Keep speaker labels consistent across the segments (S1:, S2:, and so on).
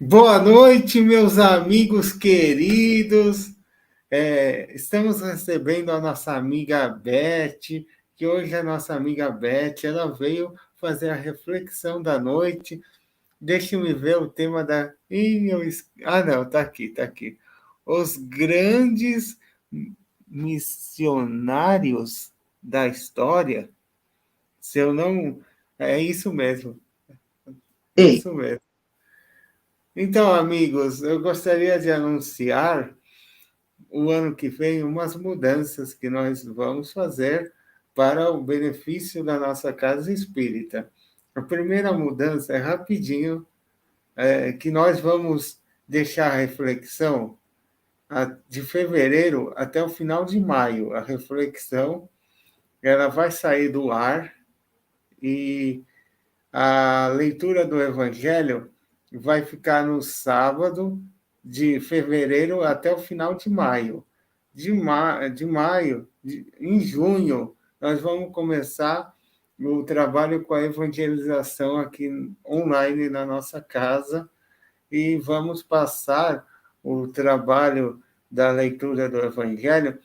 S1: Boa noite, meus amigos queridos. Estamos recebendo a nossa amiga Beth, que hoje a nossa amiga Beth, ela veio fazer a reflexão da noite. Deixa-me ver o tema da... Ah, não, tá aqui, tá aqui. Os grandes missionários da história. Se eu não... É isso mesmo,
S2: Ei,
S1: isso mesmo. Então, amigos, eu gostaria de anunciar o ano que vem umas mudanças que nós vamos fazer para o benefício da nossa casa espírita. A primeira mudança é rapidinho, que nós vamos deixar a reflexão de fevereiro até o final de maio. A reflexão ela vai sair do ar e a leitura do Evangelho vai ficar no sábado de fevereiro até o final de maio. De maio, em junho, nós vamos começar o trabalho com a evangelização aqui online na nossa casa e vamos passar o trabalho da leitura do Evangelho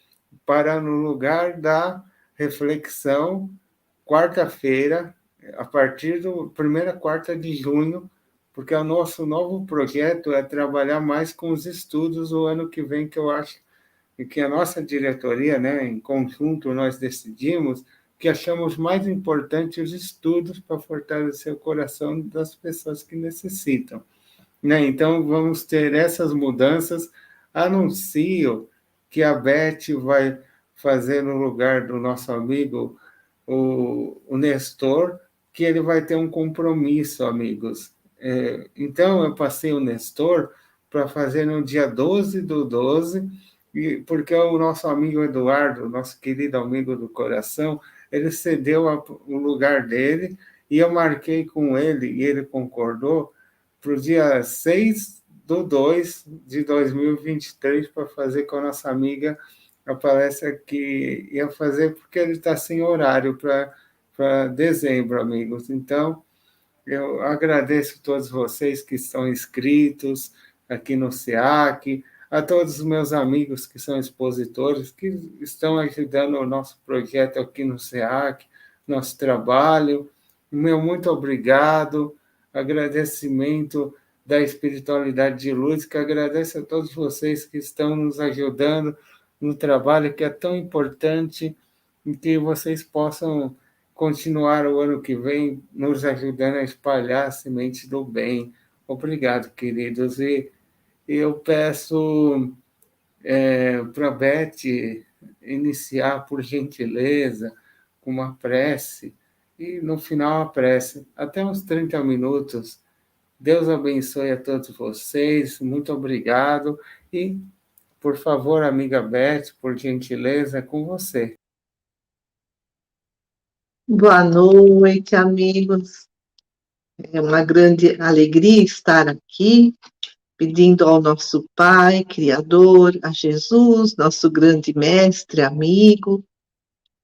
S1: para no lugar da reflexão, quarta-feira, a partir do primeira quarta de junho, porque o nosso novo projeto é trabalhar mais com os estudos o ano que vem, que eu acho que a nossa diretoria, né, em conjunto, nós decidimos que achamos mais importante os estudos para fortalecer o coração das pessoas que necessitam. Né? Então, vamos ter essas mudanças. Anuncio que a Beth vai fazer no lugar do nosso amigo, o Nestor, que ele vai ter um compromisso, amigos. Então, eu passei o Nestor para fazer no dia 12/12, porque o nosso amigo Eduardo, nosso querido amigo do coração, ele cedeu o lugar dele, e eu marquei com ele, e ele concordou, para o dia 6/2/2023, para fazer com a nossa amiga a palestra que ia fazer, porque ele está sem horário para dezembro, amigos. Então, eu agradeço a todos vocês que estão inscritos aqui no SEAC, a todos os meus amigos que são expositores, que estão ajudando o nosso projeto aqui no SEAC, nosso trabalho. Meu muito obrigado, agradecimento da Espiritualidade de Luz, que agradeço a todos vocês que estão nos ajudando no trabalho que é tão importante, e que vocês possam continuar o ano que vem nos ajudando a espalhar a semente do bem. Obrigado, queridos. E eu peço para a Beth iniciar, por gentileza, com uma prece, e no final a prece, até uns 30 minutos. Deus abençoe a todos vocês, muito obrigado. E, por favor, amiga Beth, por gentileza, é com você.
S2: boa noite, amigos. É uma grande alegria estar aqui, pedindo ao nosso Pai, Criador, a Jesus, nosso grande mestre, amigo,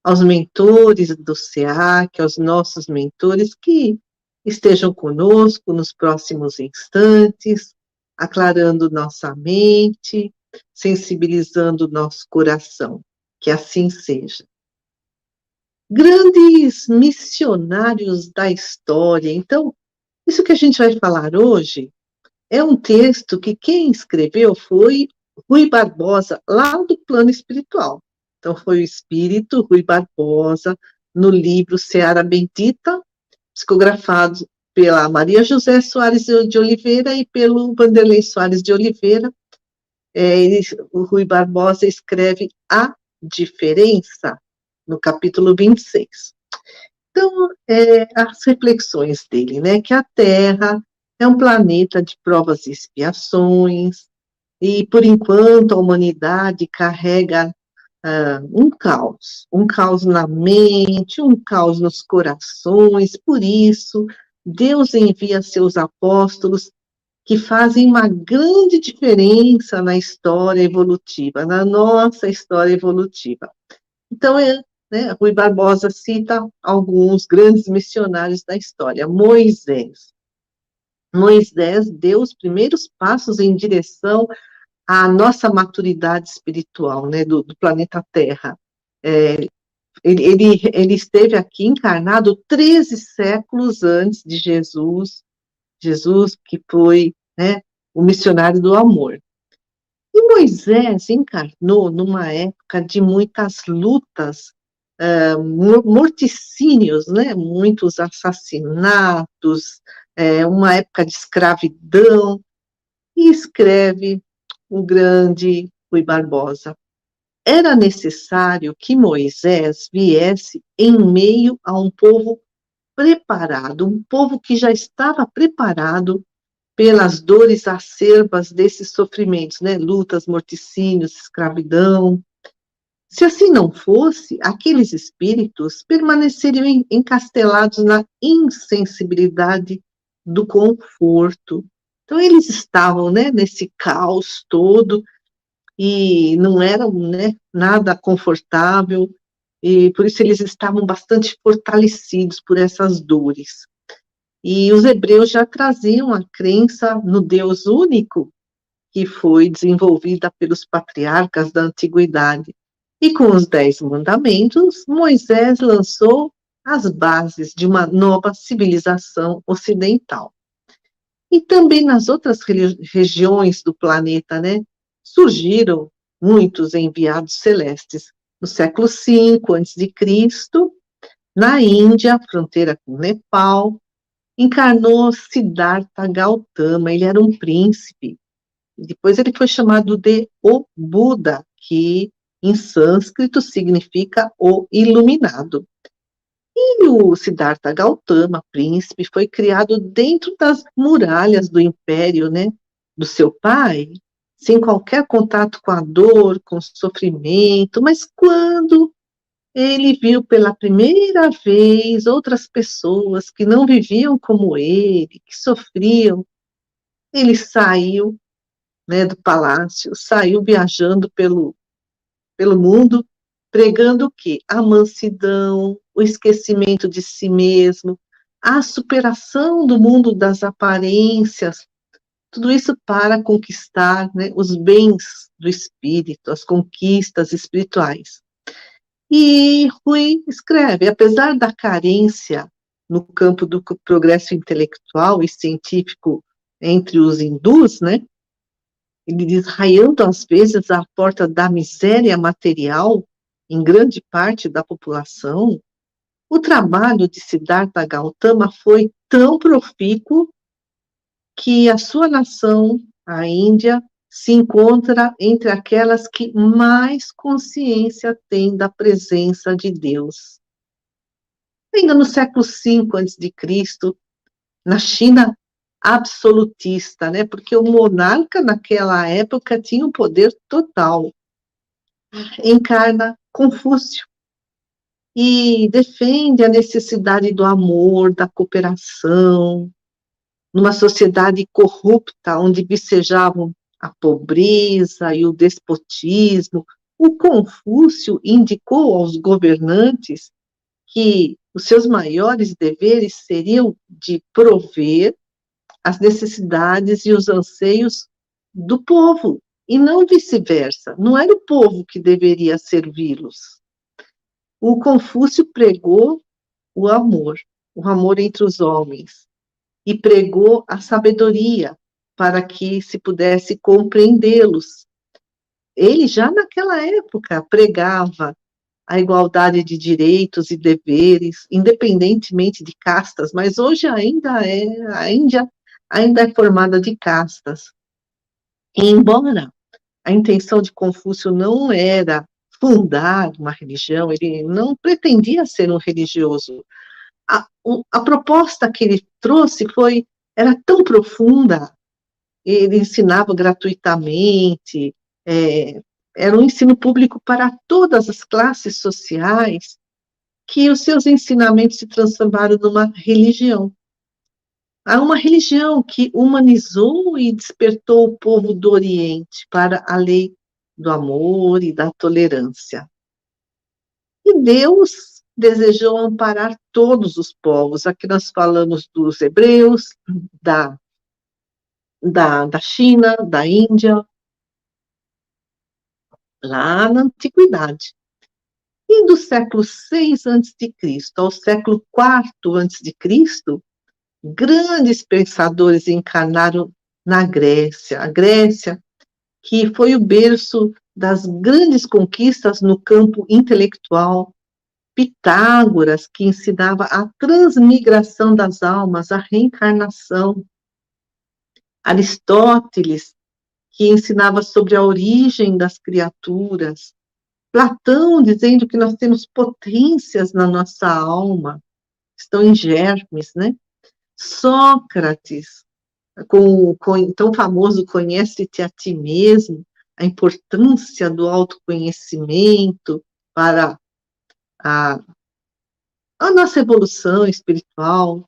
S2: aos mentores do SEAC, aos nossos mentores que estejam conosco nos próximos instantes, aclarando nossa mente, sensibilizando nosso coração. Que assim seja. Grandes missionários da história. Então, isso que a gente vai falar hoje é um texto que quem escreveu foi Rui Barbosa, lá do plano espiritual. Então, foi o espírito Rui Barbosa, no livro Seara Bendita, psicografado pela Maria José Soares de Oliveira e pelo Vanderlei Soares de Oliveira. O Rui Barbosa escreve A Diferença, no capítulo 26. Então, as reflexões dele, né, que a Terra é um planeta de provas e expiações, e, por enquanto, a humanidade carrega um caos na mente, um caos nos corações, por isso, Deus envia seus apóstolos que fazem uma grande diferença na história evolutiva, na nossa história evolutiva. Então, Rui Barbosa cita alguns grandes missionários da história. Moisés. Moisés deu os primeiros passos em direção à nossa maturidade espiritual, né, do planeta Terra. Ele esteve aqui encarnado 13 séculos antes de Jesus, Jesus que foi, né, o missionário do amor. E Moisés encarnou numa época de muitas lutas, morticínios, né, muitos assassinatos, uma época de escravidão, e escreve o grande Rui Barbosa. Era necessário que Moisés viesse em meio a um povo preparado, um povo que já estava preparado pelas dores acerbas desses sofrimentos, né? Lutas, morticínios, escravidão. Se assim não fosse, aqueles espíritos permaneceriam encastelados na insensibilidade do conforto. Então, eles estavam, né, nesse caos todo e não era, né, nada confortável, e por isso eles estavam bastante fortalecidos por essas dores. E os hebreus já traziam a crença no Deus único, que foi desenvolvida pelos patriarcas da antiguidade. E com os 10 mandamentos, Moisés lançou as bases de uma nova civilização ocidental. E também nas outras regiões do planeta, né, surgiram muitos enviados celestes. No século V a.C., na Índia, fronteira com Nepal, encarnou Siddhartha Gautama. Ele era um príncipe. Depois ele foi chamado de o Buda, que em sânscrito significa o iluminado. E o Siddhartha Gautama, príncipe, foi criado dentro das muralhas do império, né, do seu pai, sem qualquer contato com a dor, com o sofrimento, mas quando ele viu pela primeira vez outras pessoas que não viviam como ele, que sofriam, ele saiu, né, do palácio, saiu viajando pelo mundo, pregando o quê? A mansidão, o esquecimento de si mesmo, a superação do mundo das aparências, tudo isso para conquistar, né, os bens do espírito, as conquistas espirituais. E Rui escreve, apesar da carência no campo do progresso intelectual e científico entre os hindus, né, ele diz, raiando às vezes à porta da miséria material em grande parte da população, o trabalho de Siddhartha Gautama foi tão profícuo que a sua nação, a Índia, se encontra entre aquelas que mais consciência têm da presença de Deus. Ainda no século V a.C., na China absolutista, né? Porque o monarca naquela época tinha um poder total. Encarna Confúcio e defende a necessidade do amor, da cooperação, numa sociedade corrupta, onde vicejavam a pobreza e o despotismo. O Confúcio indicou aos governantes que os seus maiores deveres seriam de prover as necessidades e os anseios do povo, e não vice-versa. Não era o povo que deveria servi-los. O Confúcio pregou o amor entre os homens, e pregou a sabedoria para que se pudesse compreendê-los. Ele já naquela época pregava a igualdade de direitos e deveres, independentemente de castas, mas hoje a Índia ainda é formada de castas. E embora a intenção de Confúcio não era fundar uma religião, ele não pretendia ser um religioso. A proposta que ele trouxe era tão profunda, ele ensinava gratuitamente, era um ensino público para todas as classes sociais, que os seus ensinamentos se transformaram numa religião. Há uma religião que humanizou e despertou o povo do Oriente para a lei do amor e da tolerância. E Deus desejou amparar todos os povos. Aqui nós falamos dos hebreus, da da China, da Índia, lá na antiguidade. E do século VI a.C. ao século IV a.C., grandes pensadores encarnaram na Grécia. A Grécia, que foi o berço das grandes conquistas no campo intelectual. Pitágoras, que ensinava a transmigração das almas, a reencarnação. Aristóteles, que ensinava sobre a origem das criaturas. Platão, dizendo que nós temos potências na nossa alma, estão em germes, né? Sócrates, com tão famoso conhece-te a ti mesmo, a importância do autoconhecimento para a nossa evolução espiritual.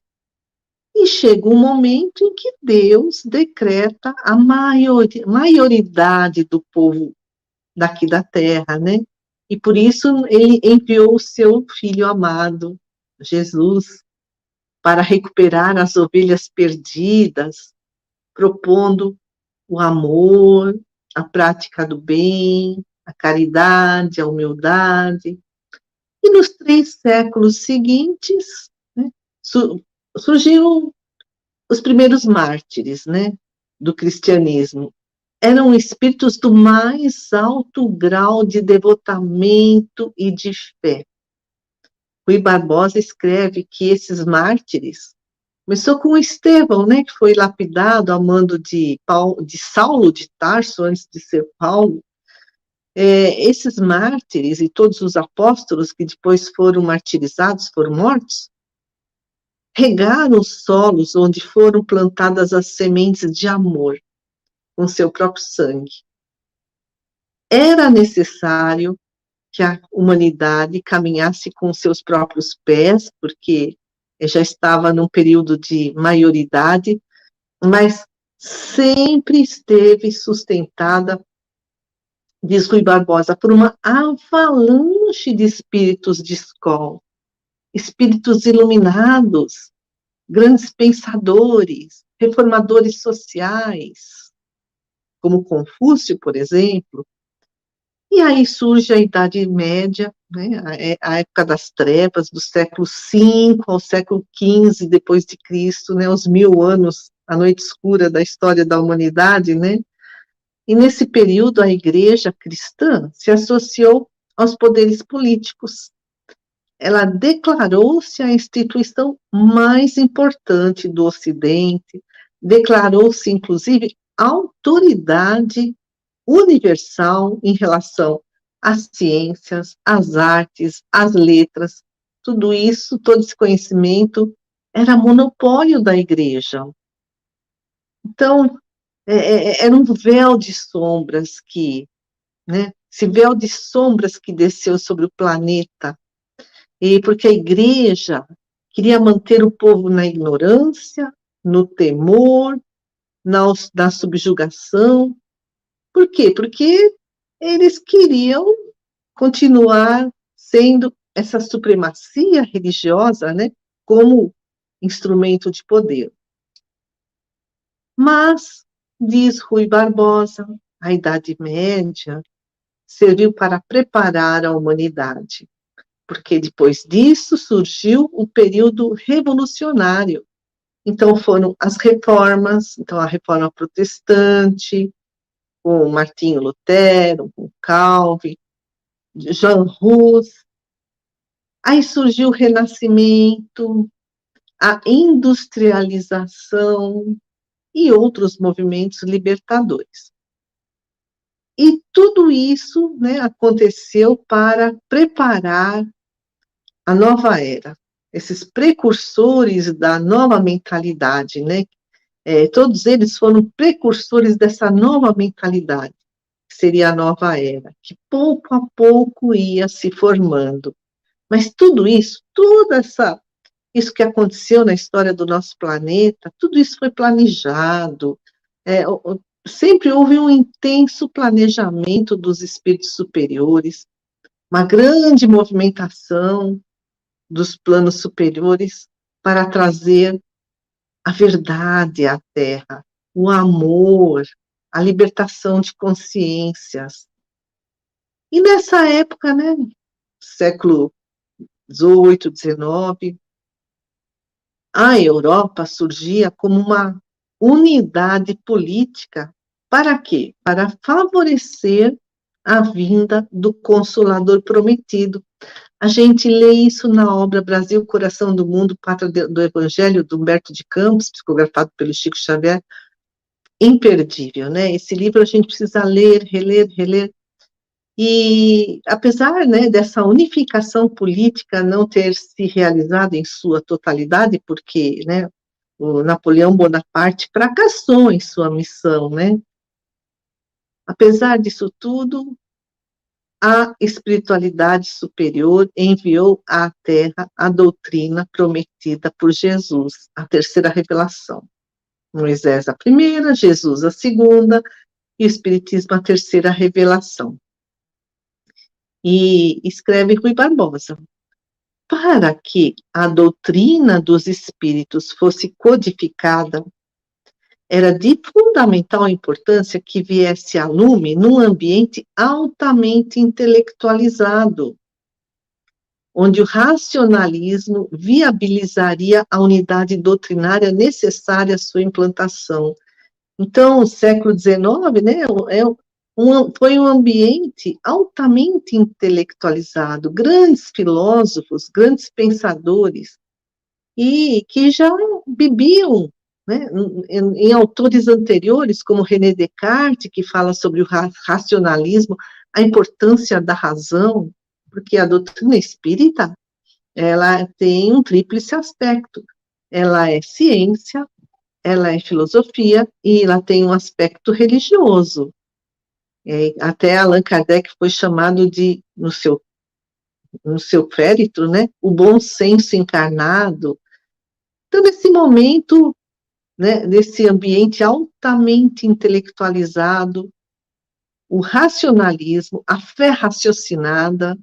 S2: E chega um momento em que Deus decreta a maioridade do povo daqui da terra, né? E por isso ele enviou o seu filho amado, Jesus, para recuperar as ovelhas perdidas, propondo o amor, a prática do bem, a caridade, a humildade. E nos 3 séculos seguintes, né, surgiram os primeiros mártires, né, do cristianismo. Eram espíritos do mais alto grau de devotamento e de fé. Rui Barbosa escreve que esses mártires começou com Estevão, né, que foi lapidado a mando de Saulo de Tarso, antes de ser Paulo. Esses mártires e todos os apóstolos que depois foram martirizados, foram mortos, regaram os solos onde foram plantadas as sementes de amor, com seu próprio sangue. Era necessário que a humanidade caminhasse com seus próprios pés, porque já estava num período de maioridade, mas sempre esteve sustentada, diz Rui Barbosa, por uma avalanche de espíritos de escola, espíritos iluminados, grandes pensadores, reformadores sociais, como Confúcio, por exemplo. E aí surge a Idade Média, né, a época das trevas, do século V ao século XV depois de Cristo, né, os 1000 anos, a noite escura da história da humanidade, né? E nesse período a Igreja cristã se associou aos poderes políticos. Ela declarou-se a instituição mais importante do Ocidente, declarou-se, inclusive, autoridade universal em relação às ciências, às artes, às letras. Tudo isso, todo esse conhecimento, era monopólio da Igreja. Então, era um véu de sombras que, né, esse véu de sombras que desceu sobre o planeta, e porque a Igreja queria manter o povo na ignorância, no temor, na subjugação. Por quê? Porque eles queriam continuar sendo essa supremacia religiosa, né, como instrumento de poder. Mas, diz Rui Barbosa, a Idade Média serviu para preparar a humanidade, porque depois disso surgiu o período revolucionário. Então foram as reformas, então a reforma protestante, com Martinho Lutero, com Calvin, Jean Hus. Aí surgiu o Renascimento, a industrialização e outros movimentos libertadores. E tudo isso, né, aconteceu para preparar a nova era, esses precursores da nova mentalidade, né? Todos eles foram precursores dessa nova mentalidade, que seria a nova era, que pouco a pouco ia se formando. Mas tudo isso, isso que aconteceu na história do nosso planeta, tudo isso foi planejado. Sempre houve um intenso planejamento dos espíritos superiores, uma grande movimentação dos planos superiores para trazer a verdade à Terra, o amor, a libertação de consciências. E nessa época, né, século XVIII, XIX, a Europa surgia como uma unidade política. Para quê? Para favorecer a vinda do Consolador prometido. A gente lê isso na obra Brasil, Coração do Mundo, Pátria do Evangelho, do Humberto de Campos, psicografado pelo Chico Xavier. Imperdível, né? Esse livro a gente precisa ler, reler, reler. E, apesar, né, dessa unificação política não ter se realizado em sua totalidade, porque, né, o Napoleão Bonaparte fracassou em sua missão, né? Apesar disso tudo, a espiritualidade superior enviou à Terra a doutrina prometida por Jesus, a terceira revelação. Moisés a primeira, Jesus a segunda, e o Espiritismo a terceira revelação. E escreve Rui Barbosa: para que a doutrina dos espíritos fosse codificada, era de fundamental importância que viesse a lume num ambiente altamente intelectualizado, onde o racionalismo viabilizaria a unidade doutrinária necessária à sua implantação. Então, o século XIX, né, foi um ambiente altamente intelectualizado, grandes filósofos, grandes pensadores, e que já bebiam, né, em autores anteriores, como René Descartes, que fala sobre o racionalismo, a importância da razão, porque a doutrina espírita, ela tem um tríplice aspecto. Ela é ciência, ela é filosofia e ela tem um aspecto religioso. Até Allan Kardec foi chamado de, no seu féretro, né, o bom senso encarnado. Então, nesse momento, né, nesse ambiente altamente intelectualizado, o racionalismo, a fé raciocinada,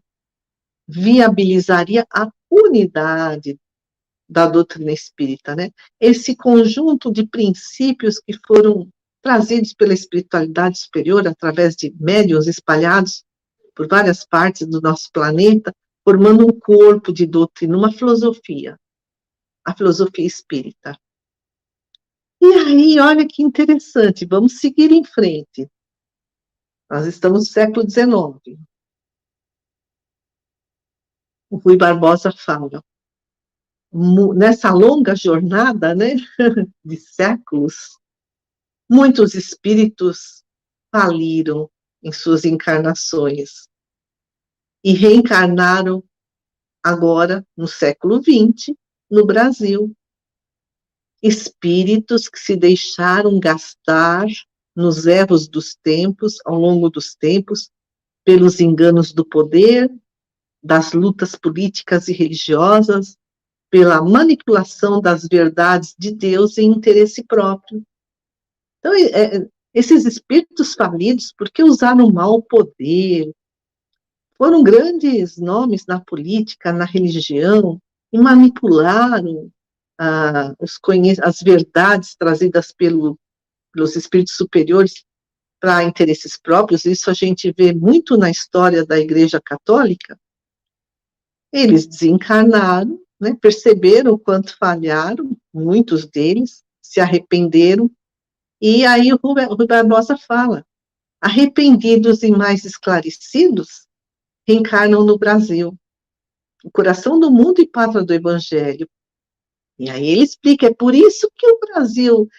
S2: viabilizaria a unidade da doutrina espírita, né? Esse conjunto de princípios que foram trazidos pela espiritualidade superior através de médiuns espalhados por várias partes do nosso planeta, formando um corpo de doutrina, uma filosofia, a filosofia espírita. E aí, olha que interessante, vamos seguir em frente. Nós estamos no século XIX. O Rui Barbosa fala: nessa longa jornada, né, de séculos, muitos espíritos faliram em suas encarnações e reencarnaram agora, no século XX, no Brasil. Espíritos que se deixaram gastar nos erros dos tempos, ao longo dos tempos, pelos enganos do poder, das lutas políticas e religiosas, pela manipulação das verdades de Deus em interesse próprio. Então, esses espíritos falidos, porque usaram mal o poder, foram grandes nomes na política, na religião, e manipularam as verdades trazidas pelos espíritos superiores para interesses próprios. Isso a gente vê muito na história da Igreja Católica. Eles desencarnaram, né, perceberam o quanto falharam, muitos deles se arrependeram, e aí o Rui Barbosa fala: arrependidos e mais esclarecidos, reencarnam no Brasil, o coração do mundo e pátria do Evangelho. E aí ele explica: é por isso que o Brasil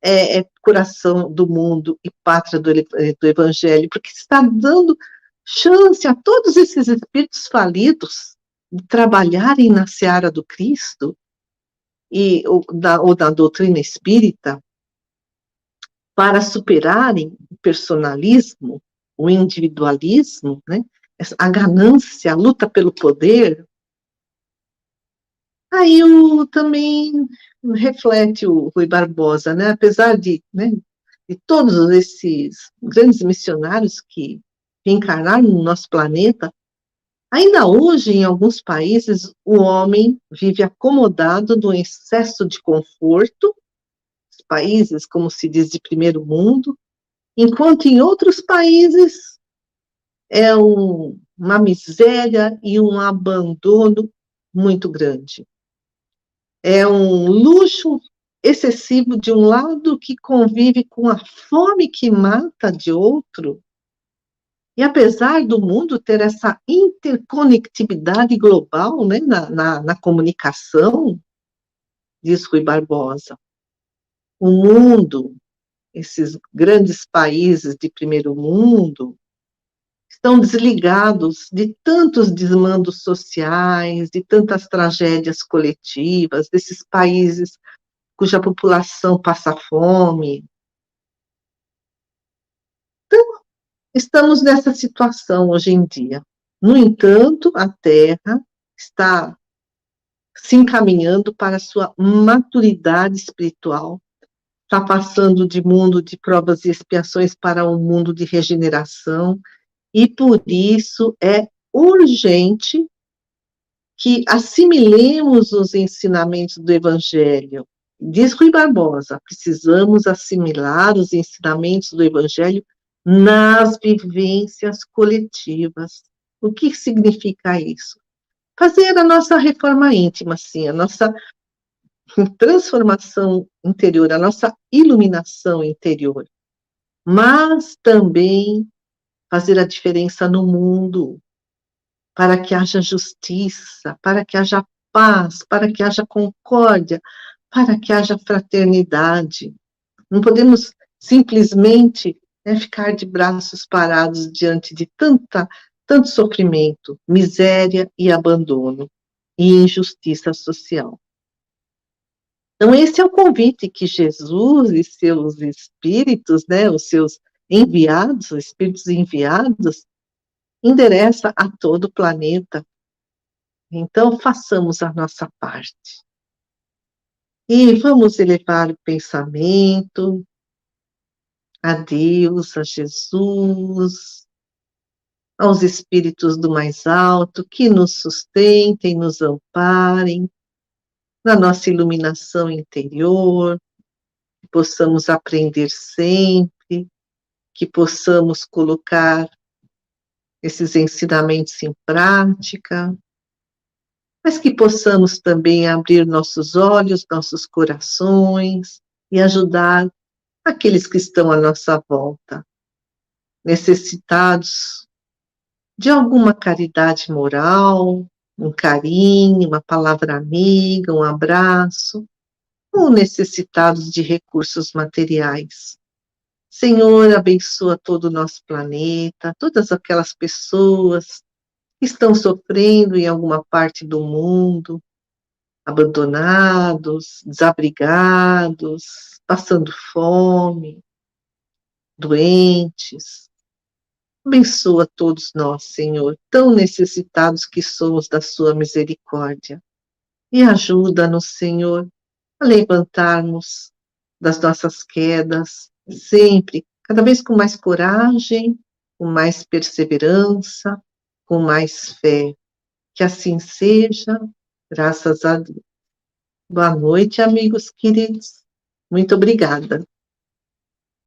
S2: é coração do mundo e pátria do Evangelho, porque está dando chance a todos esses espíritos falidos de trabalharem na seara do Cristo, ou da doutrina espírita, para superarem o personalismo, o individualismo, né, a ganância, a luta pelo poder. Aí também reflete o Rui Barbosa, né, apesar de todos esses grandes missionários que reencarnaram no nosso planeta, ainda hoje, em alguns países, o homem vive acomodado no excesso de conforto, países, como se diz, de primeiro mundo, enquanto em outros países é uma miséria e um abandono muito grande. É um luxo excessivo de um lado que convive com a fome que mata de outro. E apesar do mundo ter essa interconectividade global, né, na comunicação, diz Rui Barbosa, o mundo, esses grandes países de primeiro mundo, estão desligados de tantos desmandos sociais, de tantas tragédias coletivas, desses países cuja população passa fome. Então, estamos nessa situação hoje em dia. No entanto, a Terra está se encaminhando para a sua maturidade espiritual, está passando de mundo de provas e expiações para um mundo de regeneração, e por isso é urgente que assimilemos os ensinamentos do Evangelho. Diz Rui Barbosa, precisamos assimilar os ensinamentos do Evangelho nas vivências coletivas. O que significa isso? Fazer a nossa reforma íntima, sim, a nossa transformação interior, a nossa iluminação interior, mas também fazer a diferença no mundo, para que haja justiça, para que haja paz, para que haja concórdia, para que haja fraternidade. Não podemos simplesmente, né, ficar de braços parados diante de tanto sofrimento, miséria e abandono e injustiça social. Então, esse é o convite que Jesus e seus espíritos, né, os seus enviados, os espíritos enviados, endereça a todo o planeta. Então, façamos a nossa parte. E vamos elevar o pensamento a Deus, a Jesus, aos espíritos do mais alto, que nos sustentem, nos amparem, na nossa iluminação interior, que possamos aprender sempre, que possamos colocar esses ensinamentos em prática, mas que possamos também abrir nossos olhos, nossos corações e ajudar aqueles que estão à nossa volta, necessitados de alguma caridade moral, um carinho, uma palavra amiga, um abraço, ou necessitados de recursos materiais. Senhor, abençoa todo o nosso planeta, todas aquelas pessoas que estão sofrendo em alguma parte do mundo, abandonados, desabrigados, passando fome, doentes. Abençoa todos nós, Senhor, tão necessitados que somos da sua misericórdia. E ajuda-nos, Senhor, a levantarmos das nossas quedas, sempre, cada vez com mais coragem, com mais perseverança, com mais fé. Que assim seja, graças a Deus. Boa noite, amigos queridos. Muito obrigada.